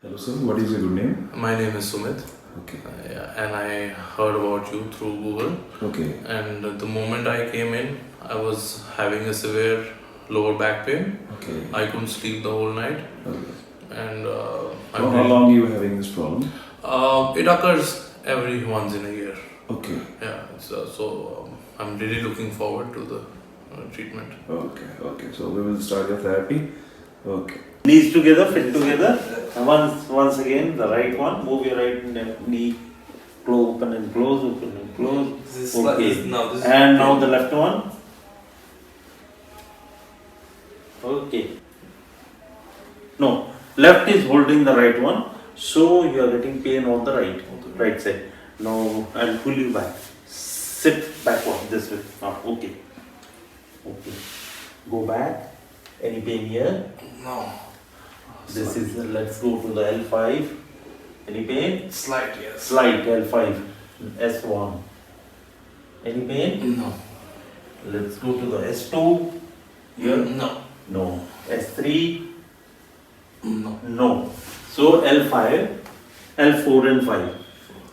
Hello, sir. What is your good name? My name is Sumit, Okay. and I heard about you through Google. Okay. And the moment I came in, I was having a severe lower back pain. Okay. I couldn't sleep the whole night, Okay. and So how long you having this problem? it occurs every once in a year. Okay. Yeah, I'm really looking forward to the treatment. Okay. Okay. So we will start your therapy. Okay. Knees together, feet together. Once again, the right one. Move your right knee. Close, open and close, open and close. Okay. And now the left one. Okay. No, left is holding the right one. So you are getting pain on the right side. Now I'll pull you back. Sit backward this way. Okay. Okay. Go back. Any pain here? No. This is, let's go to the L5. Any pain? Slight, yes. Slight L5. S1. Any pain? No. Let's go to the S2. Here? No. No. S3? No. No. So L5, L4 and 5.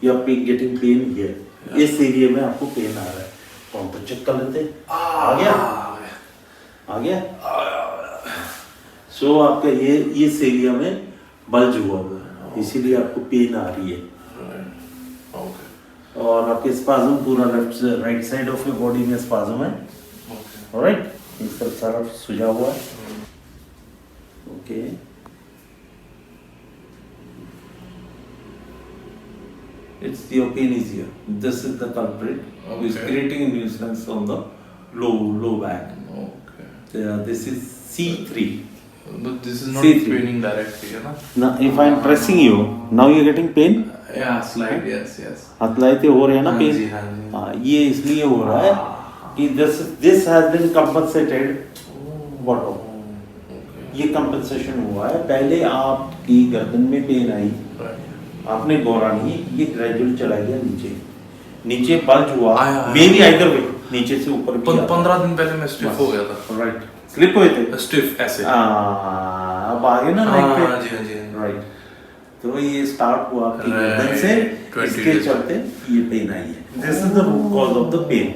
You are getting pain here. इस area में आपको pen आ रहा है. कौन तो check कर लेते? आ गया? आ गया? सो आपका ये इस एरिया में बल्ज हुआ है, इसीलिए आपको पेन आ रही है. और आपके स्पाज्म पूरा left right side of your body में स्पाज्म है. ऑलराइट, इस तरफ सारा सुझा हुआ है. Okay. It's your pain is here. This is the culprit who is creating a nuisance on the low back. Okay. This is C3. But this is not C3. paining directly, है ना? Now, if I am pressing you, now you are getting pain. Yeah, slight, yes. हाथ लाते हो रहे हैं ना हाँ pen. जी, हाँ जी. हाँ, ये इसलिए हो रहा है कि this has been compensated. Bottom. ये compensation हुआ है. पहले आपकी गर्दन में पेन आई, आपने गौरा नहीं, ये ग्रेजुअल चला गया नीचे बल्ज हुआ. मे बी आइदर वे, नीचे से ऊपर भी. 15 दिन पहले मैं स्टिफ हो गया था. राइट, स्लिप हुए थे. स्टिफ ऐसे. अब आगे ना नेक पे. हाँ जी. राइट. तो ये स्टार्ट हुआ आपकी गर्दन से, इसके चलते ये पेन आई है. This is the root cause of the pain.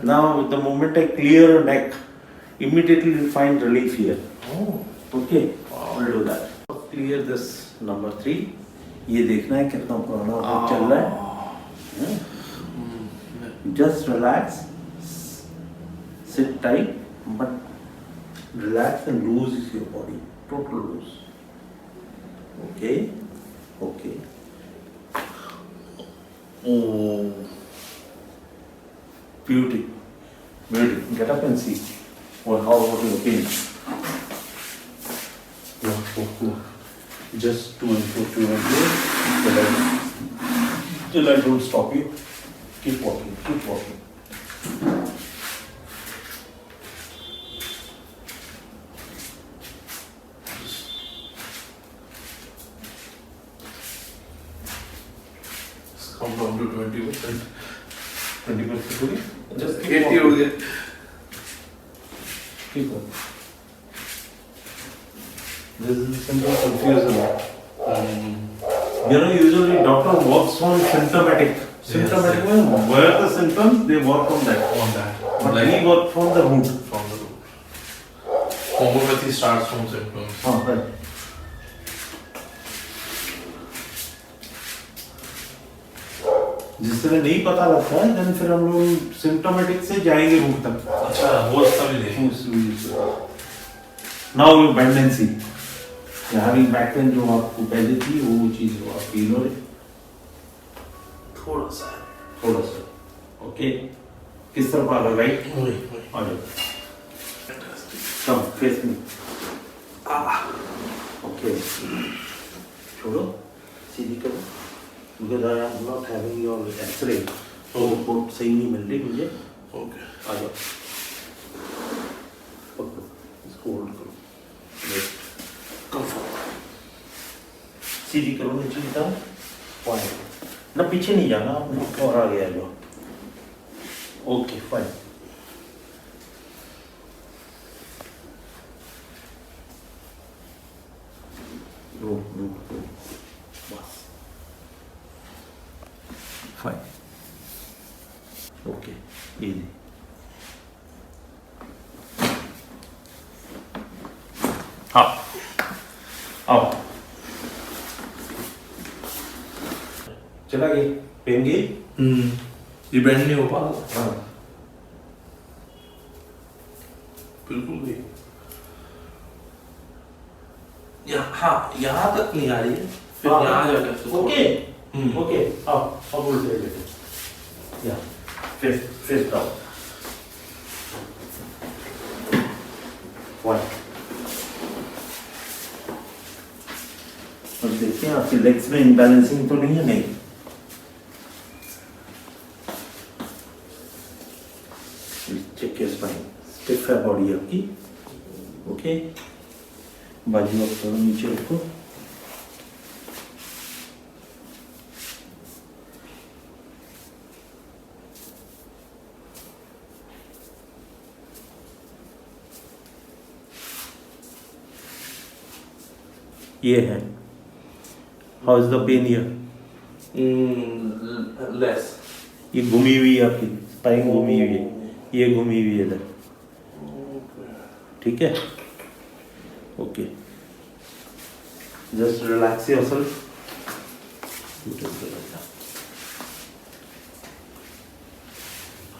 Now the moment I clear neck, immediately you find relief here. Okay, we'll do that. Clear this number 3. ये देखना है कितना पुराना चल रहा है. Just relax, sit tight, but relax and loose your body, total loose. Okay. Oh, beauty. Get up and see how your pain. Go. Just to and fro. Till I don't stop you. Keep walking. Just come down to 20%. 20%. Just keep 80 हो walking. गया. Keep going. This is simple confusion. Usually doctor works on symptomatic. Symptomatic means where the symptoms, they work on that. But we work from the root. From the root. Homeopathy starts from symptoms. Right. जिस तरह नहीं पता लगता है, then फिर हम लोग symptomatic से जाएंगे रूट तक. अच्छा, वो रास्ता भी नहीं. Now you bend and see. Having back pain जो आपको पहले थी, वो चीज़ वो आप फील हो रही. थोड़ा सा. ओके. किस तरफ आ रहा है? राइट. आ जाओ. Come, face me. ओके. छोड़ो. सीधी करो. Because I am not having your X-ray. तो रिपोर्ट सही नहीं मिल रही मुझे. Okay. आ जाओ. पकड़ो. इसको होल्ड करो. सीधी करो नीचे की तरफ. ना पीछे नहीं जाना आपने, और आ गया जो. Okay, fine. रोक बस फाइन ओके इजी हाँ आओ चला गई पेन गई ये बैंड नहीं हो पा रहा हाँ बिल्कुल भी हाँ यहाँ तक नहीं आ रही है फिर हाँ, यहाँ जाकर ओके हम्म। ओके आओ अब उल्टे लेटे या फिर डाउन वन अब देखिए आपकी लेग्स में इम्बैलेंसिंग तो नहीं है नहीं चेक योर स्पाइन स्टिफ है बॉडी आपकी ओके बाजू आप थोड़ा नीचे रखो ये है how is the pain here less ये घूमी हुई है आपकी स्पाइन घूमी हुई है ये घूमी हुई है इधर ठीक है ओके जस्ट रिलैक्स योरसेल्फ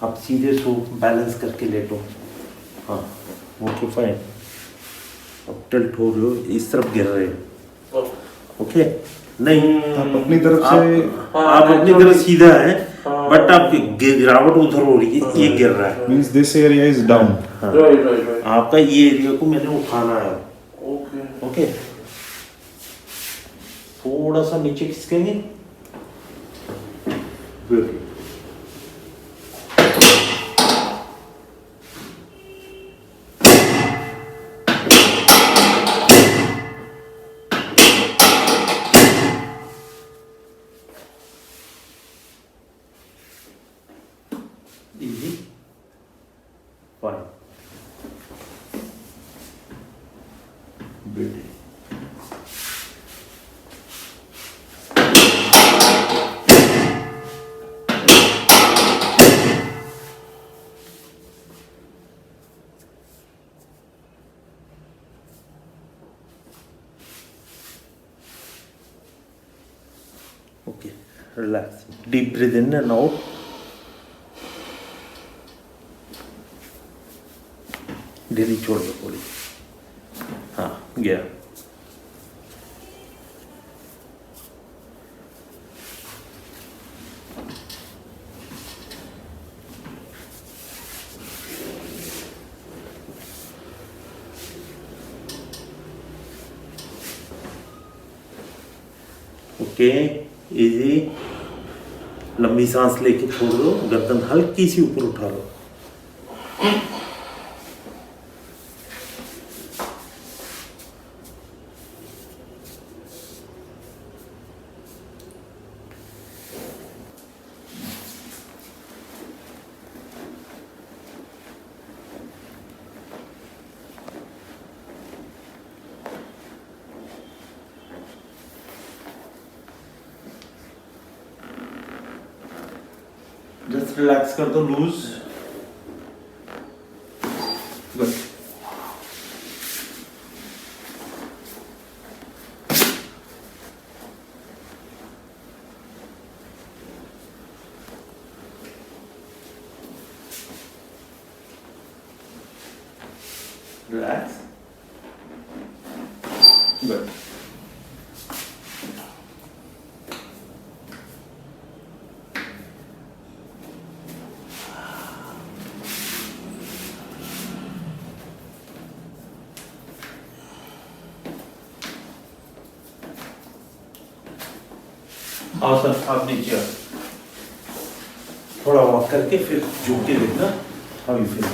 आप सीधे सो बैलेंस करके लेटो हाँ ओके फाइन अब टिल्ट हो रहे हो इस तरफ गिर रहे हो ओके नहीं आप अपनी तरफ से आप अपनी तरफ सीधा है बट आप गिरावट उधर हो रही है ये गिर रहा है means this area is down हाँ। राइट आपका ये एरिया को मैंने उठाना है ओके ओके थोड़ा सा नीचे खिसकेंगे good easy fine beauty okay relax deep breathe in and out daily छोड़ दो थोड़ी हाँ गया ओके इजी लंबी सांस लेके छोड़ दो गर्दन हल्की सी ऊपर उठा लो जस्ट रिलैक्स कर दो लूज गुड रिलैक्स गुड आओ सर आप नीचे आओ थोड़ा वॉक करके फिर झुक के देखना हाउ यू फील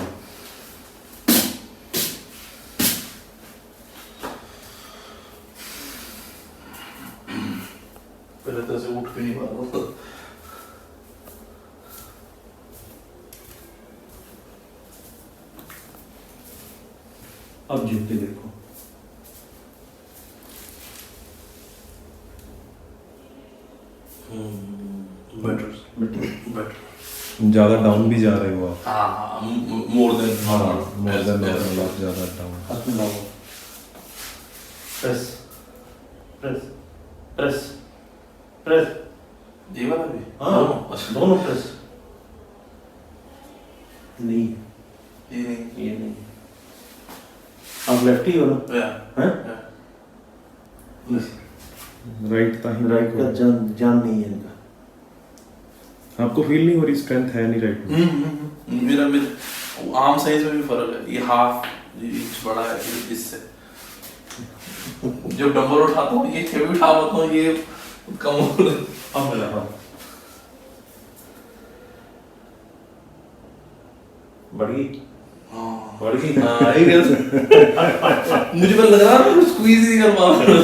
पहले तो ऐसे उठ भी नहीं पा रहा था अब झुक के देखो बेटर ज़्यादा डाउन भी जा रहे हो आप। हाँ more than more than normal आप ज़्यादा डाउन। हाथ में लाओ, प्रेस प्रेस प्रेस प्रेस, ये वाला भी हाँ दोनों प्रेस, नहीं ये नहीं ये नहीं, आप लेफ्टी हो ना, या हैं? राइट था ही राइट का जान नहीं है इनका। आपको फील नहीं हो रही स्ट्रेंथ है नहीं राइट में? मेरा आर्म साइज में भी फर्क है, ये हाफ इंच बड़ा है इससे। जब डंबल उठाता हूँ ये हेवी उठा पाता हूँ, ये कम हो रहा है। अब मिला हाँ, बढ़ी बढ़ी हाँ ये मुझे पता लग रहा है स्क्वीज ही कर पा रहा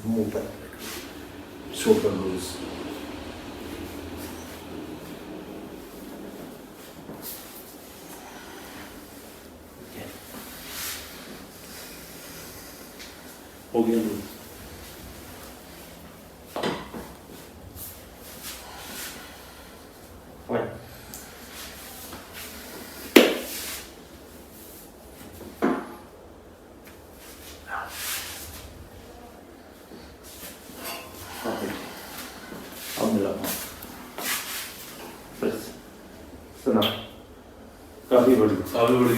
move back, shoulder loose. Okay. हो गया loose. Fine. अब मिला प्रेस, सुना काफी बड़ी, काफी बड़ी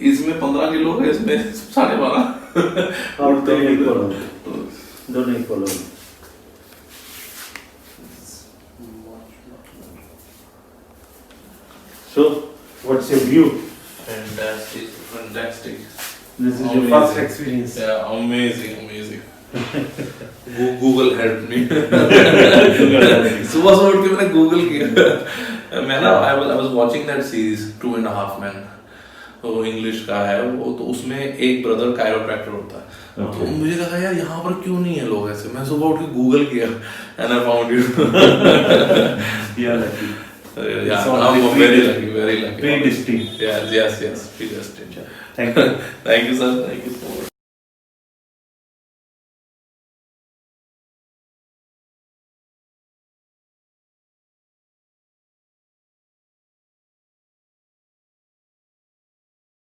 इसमें 15 किलो है, इसमें 12.5। और दोनों इक्वल हो, दोनों इक्वल हो। So, what's your view? Fantastic. This is your Amazing. first experience. Yeah, amazing. Google helped me. सुबह उठ के मैंने Google किया। मैं ना I was watching that series 2.5 Men, वो इंग्लिश का है वो, तो उसमें एक ब्रदर कायरोप्रैक्टर होता है। तो मुझे लगा यार यहाँ पर क्यों नहीं है लोग ऐसे। मैं सुबह उठ के Google किया and I found you. Yeah, lucky. Yeah, So, I'm very lucky. Predestined. Yes, predestined. Thank you. Thank you, sir. Thank you so much.